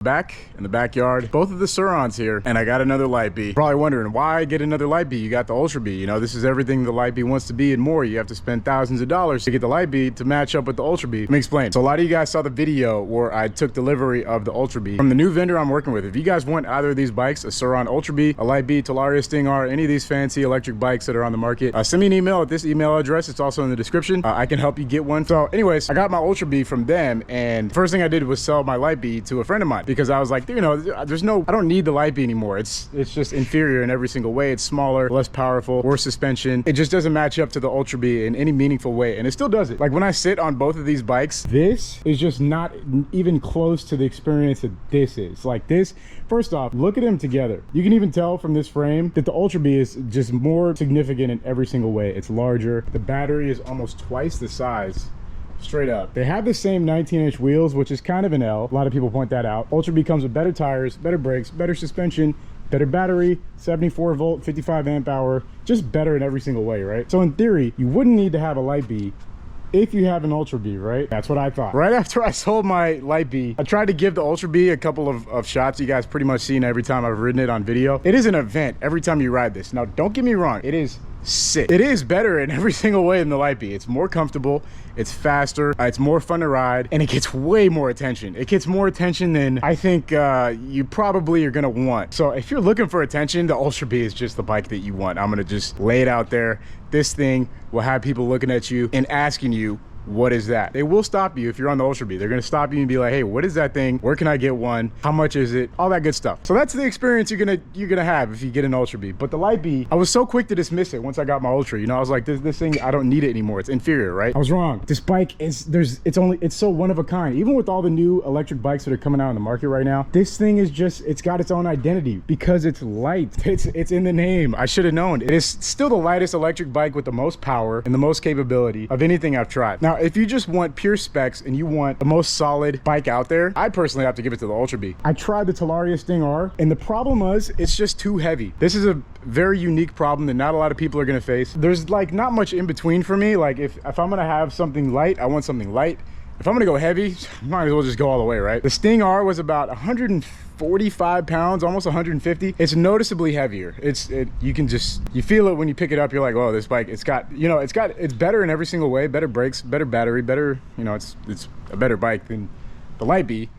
Back in the backyard, both of the Surrons here, and I got another Lite B. Probably wondering why get another Lite B. You got the Ultra B. You know, this is everything the Lite B wants to be and more. You have to spend thousands of dollars to get the Lite B to match up with the Ultra B. Let me explain. So a lot of you guys saw the video where I took delivery of the Ultra B from the new vendor I'm working with. If you guys want either of these bikes, a Surron Ultra B, a Lite B, Talaria Sting R, any of these fancy electric bikes that are on the market, send me an email at this email address. It's also in the description. I can help you get one. So anyways, I got my Ultra B from them, and first thing I did was sell my Lite B to a friend of mine because I was like, you know, there's no, I don't need the Lite B anymore. It's just inferior in every single way. It's smaller, less powerful, worse suspension. It just doesn't match up to the Ultra B in any meaningful way, and it still does it. Like when I sit on both of these bikes, this is just not even close to the experience that this is. Like this, first off, look at them together. You can even tell from this frame that the Ultra B is just more significant in every single way. It's larger. The battery is almost twice the size. Straight up. They have the same 19-inch wheels, which is kind of an L. A lot of people point that out. Ultra B comes with better tires, better brakes, better suspension, better battery, 74 volt, 55 amp hour, just better in every single way, right? So in theory, you wouldn't need to have a Lite B if you have an Ultra B, right? That's what I thought. Right after I sold my Lite B, I tried to give the Ultra B a couple of shots. You guys pretty much seen every time I've ridden it on video. It is an event every time you ride this. Now, don't get me wrong, it is sick. It is better in every single way than the Lite B. It's more comfortable, it's faster, it's more fun to ride, and it gets way more attention. It gets more attention than I think you probably are gonna want. So if you're looking for attention, the Ultra B is just the bike that you want. I'm gonna just lay it out there. This thing will have people looking at you and asking you, what is that? They will stop you if you're on the Ultra B. They're gonna stop you and be like, hey, what is that thing? Where can I get one? How much is it? All that good stuff. So that's the experience you're gonna have if you get an Ultra B. But the Lite B, I was so quick to dismiss it once I got my Ultra. You know, I was like, this thing, I don't need it anymore. It's inferior, right? I was wrong. This bike is, it's so one of a kind. Even with all the new electric bikes that are coming out on the market right now, this thing is just, it's got its own identity because it's light. It's in the name. I should have known. It is still the lightest electric bike with the most power and the most capability of anything I've tried. Now, if you just want pure specs and you want the most solid bike out there, I personally have to give it to the Ultra B. I tried the Talaria Sting R, and the problem was it's just too heavy. This is a very unique problem that not a lot of people are gonna face. There's like not much in between for me. Like if I'm gonna have something light, I want something light. If I'm gonna go heavy, might as well just go all the way, right? The Sting R was about 145 pounds, almost 150. It's noticeably heavier. You feel it when you pick it up. You're like, oh, this bike, it's better in every single way. Better brakes, better battery, better, you know, it's a better bike than the Lite B,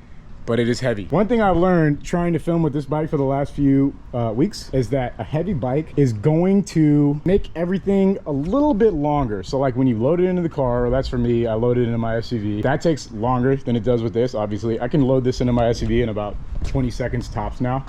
but it is heavy. One thing I've learned trying to film with this bike for the last few weeks is that a heavy bike is going to make everything a little bit longer. So like when you load it into the car, or that's for me, I load it into my SUV. That takes longer than it does with this, obviously. I can load this into my SUV in about 20 seconds tops now.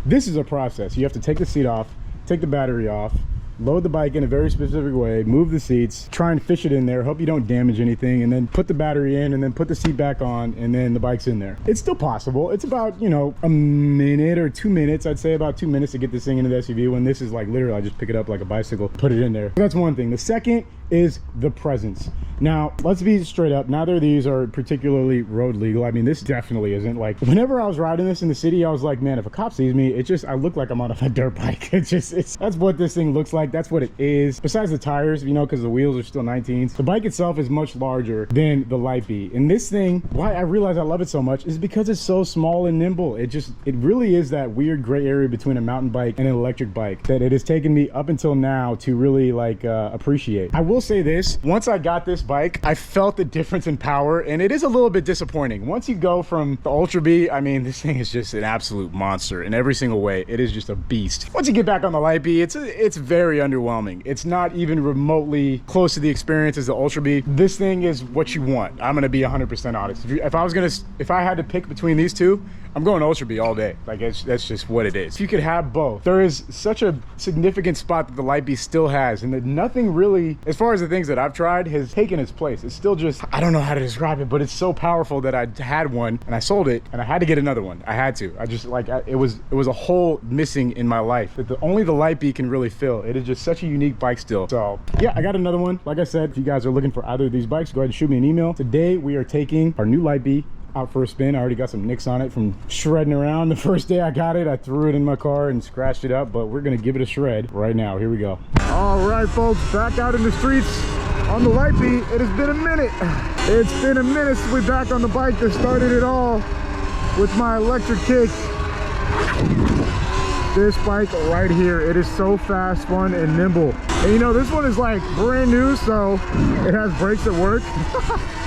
This is a process. You have to take the seat off, take the battery off, load the bike in a very specific way, move the seats, try and fish it in there, hope you don't damage anything, and then put the battery in and then put the seat back on, and then the bike's in there. It's still possible. It's about, you know, a minute or 2 minutes. I'd say about 2 minutes to get this thing into the SUV, when this is like literally I just pick it up like a bicycle, put it in there. That's one thing. The second is the presence. Now, let's be straight up. Neither of these are particularly road legal. I mean, this definitely isn't. Like, whenever I was riding this in the city, I was like, man, if a cop sees me, I look like I'm on a dirt bike. That's what this thing looks like. That's what it is. Besides the tires, you know, because the wheels are still 19s. The bike itself is much larger than the Lite B. And this thing, why I realize I love it so much is because it's so small and nimble. It really is that weird gray area between a mountain bike and an electric bike that it has taken me up until now to really like appreciate. I will say this, once I got this bike, I felt the difference in power, and it is a little bit disappointing. Once you go from the Ultra B, I mean, this thing is just an absolute monster in every single way. It is just a beast. Once you get back on the Lite B, it's very underwhelming. It's not even remotely close to the experience as the Ultra B. This thing is what you want. I'm gonna be 100% honest. If I had to pick between these two, I'm going Ultra B all day. Like, that's just what it is. If you could have both, there is such a significant spot that the Lite B still has, and that nothing really, as far as the things that I've tried, has taken its place. It's still just, I don't know how to describe it, but it's so powerful that I had one and I sold it and I had to get another one. I had to. It was a hole missing in my life that only the Lite B can really fill. It is just such a unique bike still. So yeah, I got another one. Like I said, if you guys are looking for either of these bikes, go ahead and shoot me an email. Today we are taking our new Lite B out for a spin. I already got some nicks on it from shredding around. The first day I got it, I threw it in my car and scratched it up, but we're gonna give it a shred right now. Here we go. All right, folks, back out in the streets on the Lite B. It has been a minute. It's been a minute since we're back on the bike that started it all. with my electric kick. This bike right here, it is so fast, fun, and nimble. And you know, this one is like brand new, so it has brakes that work,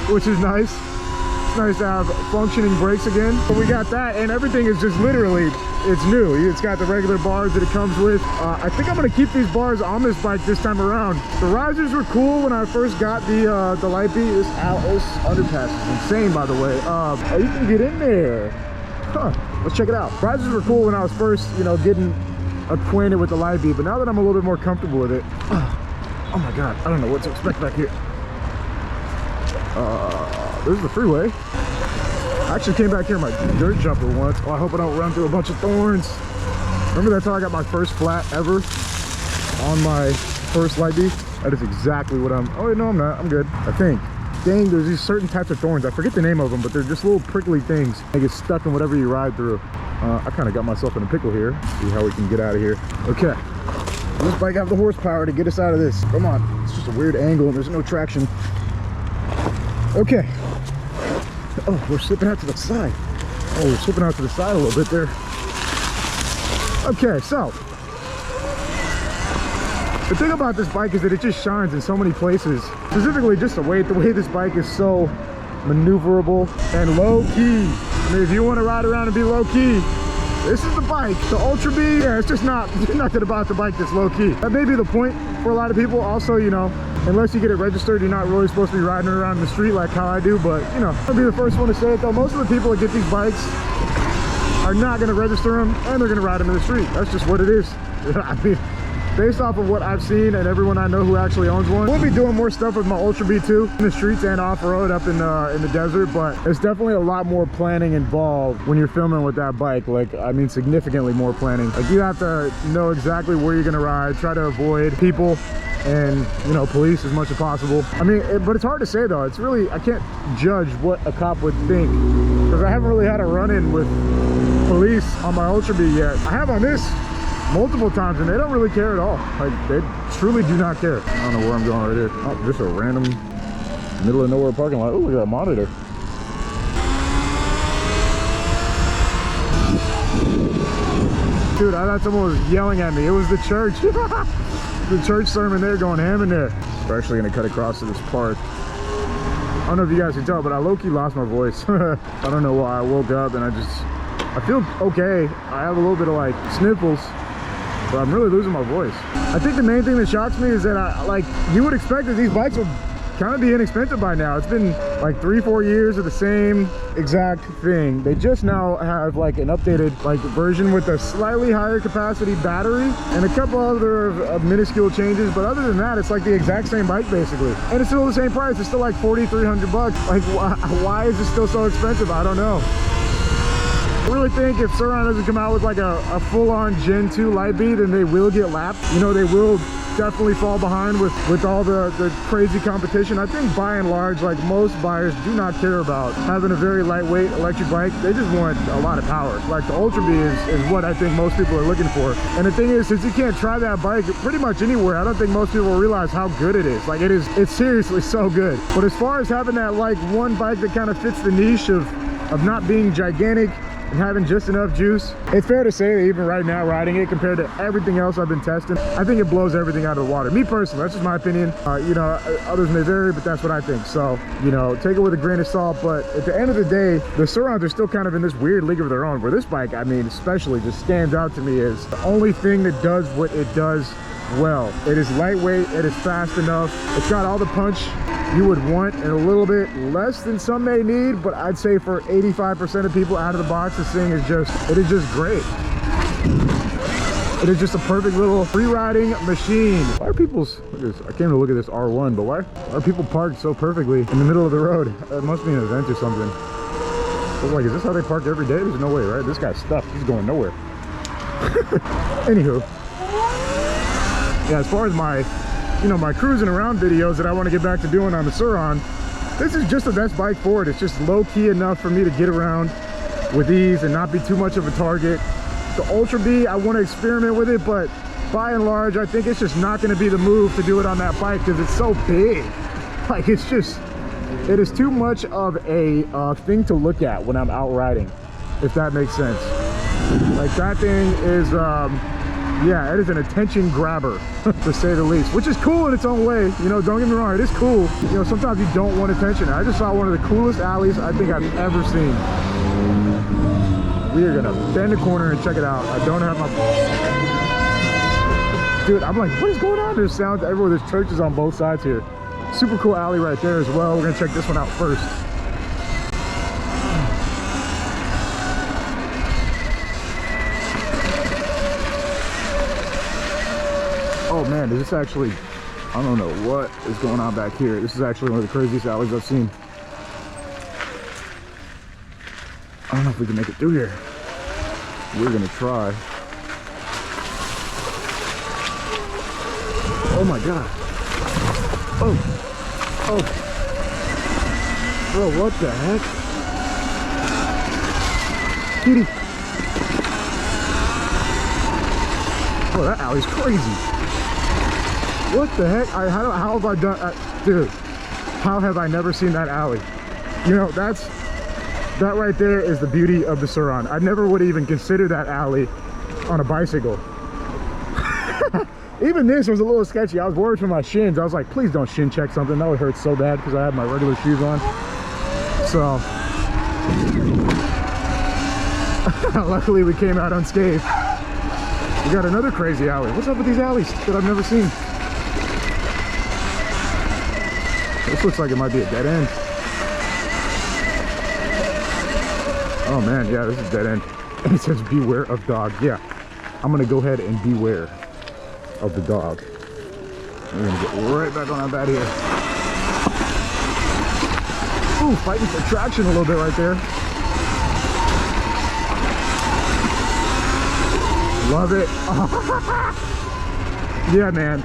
which is nice. It's nice to have functioning brakes again. But we got that, and everything is just literally, it's new. It's got the regular bars that it comes with. I think I'm gonna keep these bars on this bike this time around. The risers were cool when I first got the Lite. This underpass is insane, by the way. You can get in there. Huh, let's check it out. Risers were cool when I was first, you know, getting acquainted with the Lite, but now that I'm a little bit more comfortable with it, oh my God, I don't know what to expect back here. This is the freeway. I actually came back here in my dirt jumper once. Oh, I hope I don't run through a bunch of thorns. Remember that's how I got my first flat ever on my first Lite. That is exactly what I'm, oh no, I'm not, I'm good, I think. Dang, there's these certain types of thorns. I forget the name of them, but they're just little prickly things. They get stuck in whatever you ride through. I kind of got myself in a pickle here. See how we can get out of here. Okay. Does this bike have the horsepower to get us out of this? Come on. It's just a weird angle and there's no traction. Okay. Oh, we're slipping out to the side. Oh, we're slipping out to the side a little bit there. Okay, so the thing about this bike is that it just shines in so many places. Specifically just the way this bike is so maneuverable and low key. I mean, if you want to ride around and be low key, this is the bike. The Ultra B, yeah, it's just not, there's nothing about the bike that's low key. That may be the point for a lot of people. Also, you know, unless you get it registered, you're not really supposed to be riding around the street like how I do. But, you know, I'll be the first one to say it though. Most of the people that get these bikes are not going to register them and they're going to ride them in the street. That's just what it is. I mean, based off of what I've seen and everyone I know who actually owns one, we'll be doing more stuff with my Ultra B too, in the streets and off-road up in the desert, but there's definitely a lot more planning involved when you're filming with that bike. Like, I mean, significantly more planning. Like, you have to know exactly where you're gonna ride, try to avoid people and, you know, police as much as possible. I mean, but it's hard to say though. It's really, I can't judge what a cop would think because I haven't really had a run-in with police on my Ultra B yet. I have on this multiple times and they don't really care at all. Like, they truly do not care. I don't know where I'm going right here. Oh, just a random middle of nowhere parking lot. Oh, look at that monitor. Dude, I thought someone was yelling at me. It was the church. The church sermon there going ham in there. We're actually gonna cut across to this park. I don't know if you guys can tell, but I low-key lost my voice. I don't know why. I woke up and I feel okay. I have a little bit of like sniffles, but I'm really losing my voice. I think the main thing that shocks me is that you would expect that these bikes would kind of be inexpensive by now. It's been like 3-4 years of the same exact thing. They just now have like an updated like version with a slightly higher capacity battery and a couple other minuscule changes, but other than that, it's like the exact same bike basically, and it's still the same price. It's still like 4,300 bucks. Like, why is it still so expensive? I don't know. I really think if Surron doesn't come out with like a full-on Gen 2 Lite B, then they will get lapped. You know, they will definitely fall behind with all the crazy competition. I think by and large, like, most buyers do not care about having a very lightweight electric bike. They just want a lot of power. Like, the Ultra B is what I think most people are looking for. And the thing is, since you can't try that bike pretty much anywhere, I don't think most people realize how good it is. Like, it's seriously so good. But as far as having that like one bike that kind of fits the niche of not being gigantic and having just enough juice, it's fair to say that even right now riding it compared to everything else I've been testing, I think it blows everything out of the water. Me personally, that's just my opinion. You know, others may vary, but that's what I think. So, you know, take it with a grain of salt. But at the end of the day, the Surrons are still kind of in this weird league of their own, where this bike, I mean, especially just stands out to me as the only thing that does what it does well. It is lightweight, it is fast enough, it's got all the punch you would want and a little bit less than some may need, but I'd say for 85% of people out of the box, this thing is just great. It is just a perfect little free riding machine. Why are people's, I came to look at this R1, but why are people parked so perfectly in the middle of the road? It must be an event or something. I was like, is this how they park every day? There's no way, right? This guy's stuffed, he's going nowhere. Anywho, yeah, as far as my, you know, my cruising around videos that I want to get back to doing on the Surron, this is just the best bike for it. It's just low-key enough for me to get around with ease and not be too much of a target. The Ultra B, I want to experiment with it, but by and large, I think it's just not going to be the move to do it on that bike because it's so big. Like, it is too much of a thing to look at when I'm out riding. if that makes sense. Like that thing is, yeah, it is an attention grabber, to say the least, which is cool in its own way. You know, don't get me wrong, it is cool. You know, sometimes you don't want attention. I just saw one of the coolest alleys I think I've ever seen. We are gonna bend the corner and check it out. I don't have my... Dude, I'm like, what is going on? There's sounds everywhere. There's churches on both sides here. Super cool alley right there as well. We're gonna check this one out first. Oh man, is this actually, I don't know what is going on back here. This is actually one of the craziest alleys I've seen. I don't know if we can make it through here. We're gonna try. Oh my god. Oh. Oh. Bro, what the heck? Kitty. Oh, that alley's crazy. What the heck? How have I done? Dude, how have I never seen that alley? You know, that right there is the beauty of the Surron. I never would even consider that alley on a bicycle. Even this was a little sketchy. I was worried for my shins. I was like, please don't shin check something. That would hurt so bad because I had my regular shoes on. So, luckily we came out unscathed. We got another crazy alley. What's up with these alleys that I've never seen? This looks like it might be a dead end. Oh man, yeah, this is dead end. And it says beware of dog. Yeah, I'm gonna go ahead and beware of the dog. We're gonna get right back on our bat here. Ooh, fighting for traction a little bit right there. Love it. Yeah, man.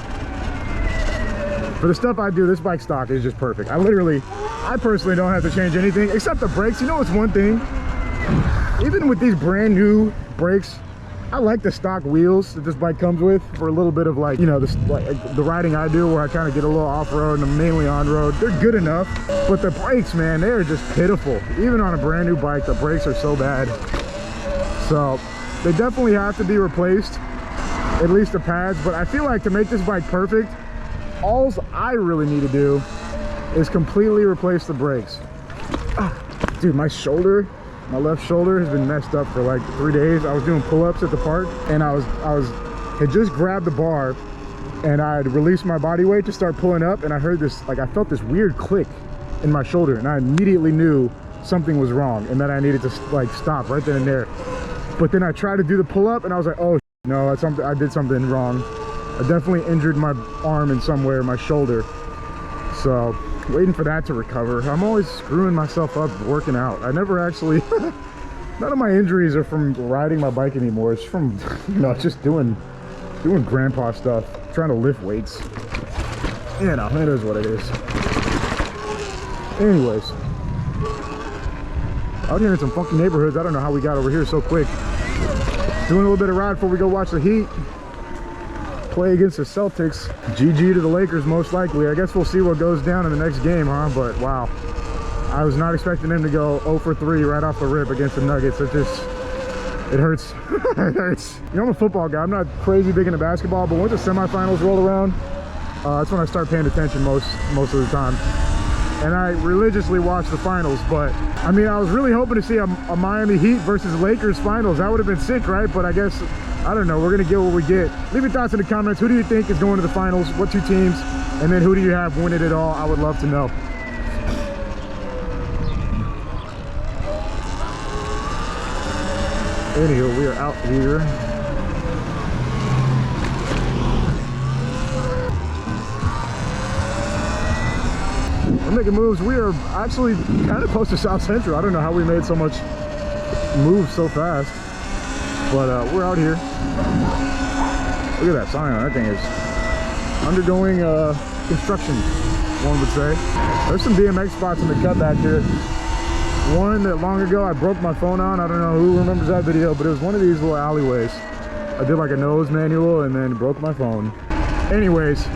For the stuff I do, this bike stock is just perfect. I personally don't have to change anything except the brakes. You know what's one thing? Even with these brand new brakes, I like the stock wheels that this bike comes with for a little bit of, like, you know, the riding I do where I kind of get a little off-road and I'm mainly on-road. They're good enough, but the brakes, man, they're just pitiful. Even on a brand new bike, the brakes are so bad. So they definitely have to be replaced, at least the pads. But I feel like to make this bike perfect, all I really need to do is completely replace the brakes. Dude, my shoulder, my left shoulder has been messed up for like 3 days. I was doing pull-ups at the park and I had just grabbed the bar and I had released my body weight to start pulling up, and I heard this, like, I felt this weird click in my shoulder, and I immediately knew something was wrong and that I needed to, like, stop right then and there. But then I tried to do the pull-up and I was like, oh no, that's something, I did something wrong. I definitely injured my arm in somewhere, my shoulder. So waiting for that to recover. I'm always screwing myself up working out. I never actually none of my injuries are from riding my bike anymore. It's from, you know, just doing grandpa stuff, trying to lift weights. You know, it is what it is. Anyways, out here in some funky neighborhoods. I don't know how we got over here so quick. Doing a little bit of ride before we go watch the Heat play against the Celtics. GG to the Lakers, most likely. I guess we'll see what goes down in the next game, huh? But wow, I was not expecting them to go 0 for 3 right off the rip against the Nuggets. It hurts. It hurts. You know, I'm a football guy. I'm not crazy big into basketball, but once the semifinals roll around, that's when I start paying attention most of the time. And I religiously watch the finals. But I mean, I was really hoping to see a Miami Heat versus Lakers finals. That would have been sick, right? But I guess, I don't know, we're gonna get what we get. Leave your thoughts in the comments. Who do you think is going to the finals? What 2 teams? And then who do you have winning it all? I would love to know. Anywho, we are out here. We're making moves. We are actually kind of close to South Central. I don't know how we made so much move so fast, but we're out here. Look at that sign. That thing is undergoing construction, one would say. There's some BMX spots in the cut back here. One that long ago I broke my phone on. I don't know who remembers that video, but it was one of these little alleyways. I did like a nose manual and then broke my phone. Anyways,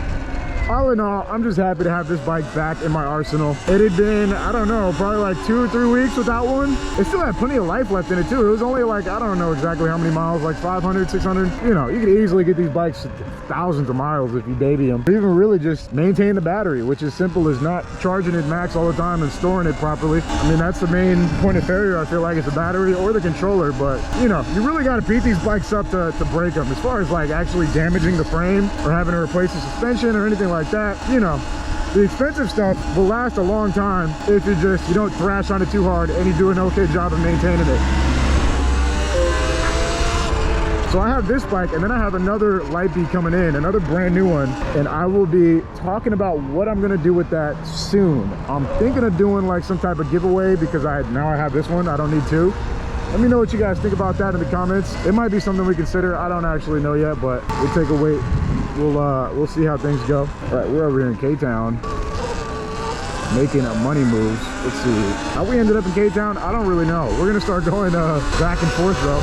all in all, I'm just happy to have this bike back in my arsenal. It had been, I don't know, probably like 2 or 3 weeks without one. It still had plenty of life left in it too. It was only like, I don't know exactly how many miles, like 500, 600. You know, you could easily get these bikes thousands of miles if you baby them. Or even really just maintain the battery, which is simple as not charging it max all the time and storing it properly. I mean, that's the main point of failure, I feel like, is the battery or the controller. But, you know, you really got to beat these bikes up to break them. As far as like actually damaging the frame or having to replace the suspension or anything like that, you know, the expensive stuff will last a long time if you don't thrash on it too hard and you do an okay job of maintaining it. So I have this bike, and then I have another Lite B coming in, another brand new one, and I will be talking about what I'm gonna do with that soon. I'm thinking of doing like some type of giveaway because now I have this one. I don't need two. Let me know what you guys think about that in the comments. It might be something we consider. I don't actually know yet, but we'll take a wait. We'll see how things go. All right, we're over here in K-Town making money moves. Let's see how we ended up in K-Town. I don't really know. We're gonna start going back and forth though.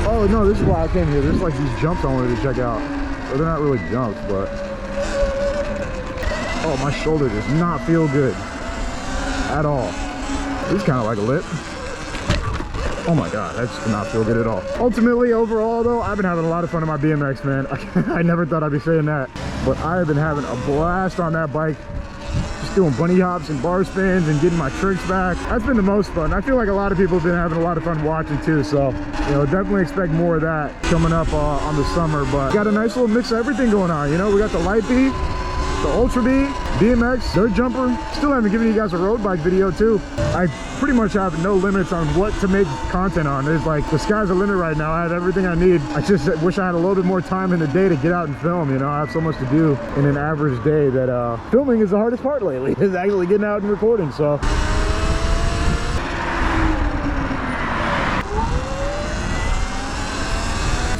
Oh no, this is why I came here. There's like these jumps I wanted to check out. Well, they're not really jumps, but oh, my shoulder does not feel good at all. This is kind of like a lip. Oh my god, that just did not feel good at all. Ultimately, overall though, I've been having a lot of fun on my BMX, man. I never thought I'd be saying that, but I have been having a blast on that bike. Just doing bunny hops and bar spins and getting my tricks back. That's been the most fun. I feel like a lot of people have been having a lot of fun watching too, so you know, definitely expect more of that coming up on the summer. But got a nice little mix of everything going on. You know, we got the Lite B, the Ultra B, BMX, dirt jumper. Still haven't given you guys a road bike video too. I pretty much have no limits on what to make content on. There's like, the sky's the limit right now. I have everything I need. I just wish I had a little bit more time in the day to get out and film. You know, I have so much to do in an average day that filming is the hardest part lately, is actually getting out and recording. So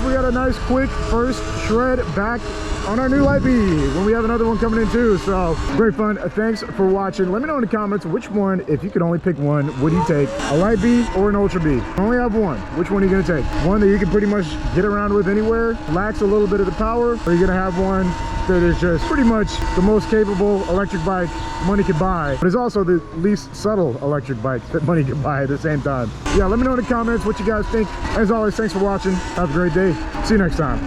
we got a nice quick first shred back on our new Lite B when we have another one coming in too. So great fun. Thanks for watching. Let me know in the comments which one, if you could only pick one, would you take a Lite B or an Ultra B? I only have one. Which one are you gonna take? One that you can pretty much get around with anywhere, lacks a little bit of the power, or you're gonna have one that is just pretty much the most capable electric bike money can buy, but it's also the least subtle electric bike that money can buy at the same time. Yeah, let me know in the comments what you guys think. As always, thanks for watching. Have a great day. See you next time.